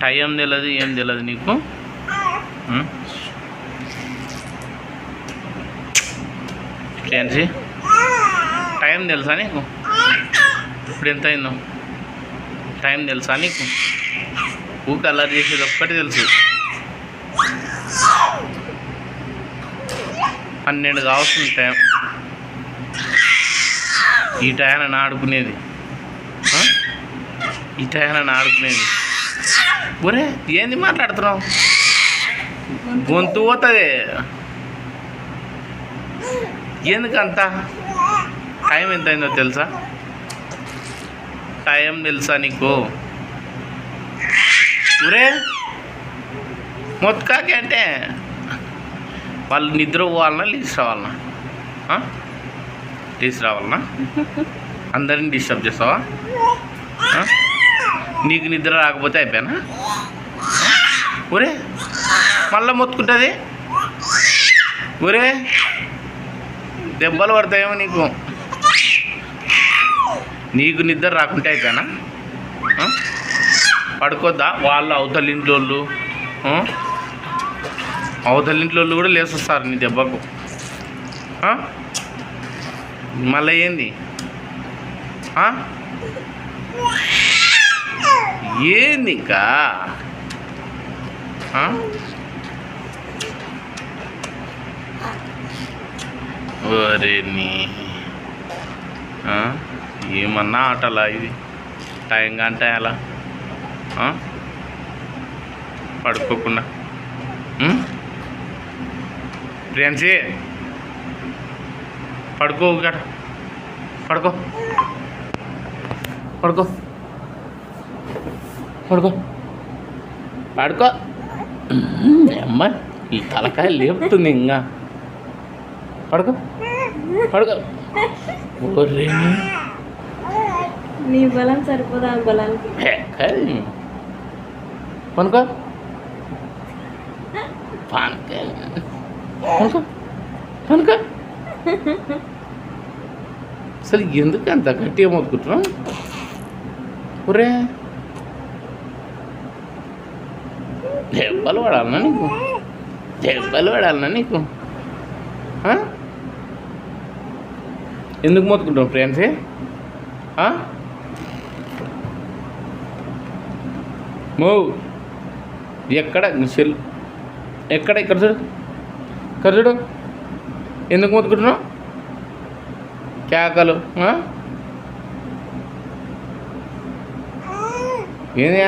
Time తెలియదు, ఏం తెలియదు నీకు. ఫ్రెండ్స్, టైం తెలుసా నీకు? ఇప్పుడు ఎంత అయిందో టైం తెలుసా నీకు? ఊకి అల్లరి చేసేది ఒక్కటి తెలుసు. 12 కావస్తుంది టైం. ఈ టైం ఆడుకునేది, ఈ టైం ఆడుకునేది. ఒరే ఏంది మాట్లాడుతున్నావు? గొంతు పోతుంది. ఎందుకంత? టైం ఎంత అయిందో తెలుసా? టైం తెలుసా నీకు? ఒరే మొత్తుకాకి అంటే వాళ్ళు నిద్ర పోవాలన్నా లేచి రావాలన్నా అందరిని డిస్టర్బ్ చేస్తావా? నీకు నిద్ర రాకపోతే అయిపోయానా? ఒరే మళ్ళీ మొత్తుకుంటుంది. ఒరే దెబ్బలు పడతాయేమో నీకు. నీకు నిద్ర రాకుంటే అయిపోయానా? పడుకోద్దా? వాళ్ళు అవతల ఇంట్లో కూడా లేసొస్తారు నీ దెబ్బకు. మళ్ళీ ఏంది? ఏంది ఇంకా? ఒరే నీ ఏమన్నా ఆటలా ఇది? టైం కంటే అలా పడుకోకుండా. ఫ్రెండ్స్ పడుకో కదా, పడుకో పడుకో పడుకో పడుకో. అమ్మ ఈ తలకాయ లేపుతుంది ఇంకా. పడుకో పడుకో. ఒరే నీ బలం సరిపోదా బలానికి? పనుకో పనుకో పనుకో. అసలు ఎందుకు అంత గట్టిగా మొత్తుకుంటున్నావు? ఒరే దెబ్బలు పడాలన్నా నీకు? దెబ్బలు పడాలన్నా నీకు? ఎందుకు మొత్తుకుంటావు ఫ్రెండ్స్? ఎక్కడ సెల్ ఎక్కడ? ఇక్కడ చూడు, ఇక్కడ చూడు. ఎందుకు మొత్తుకుంటున్నావు? కేకలు ఏంది?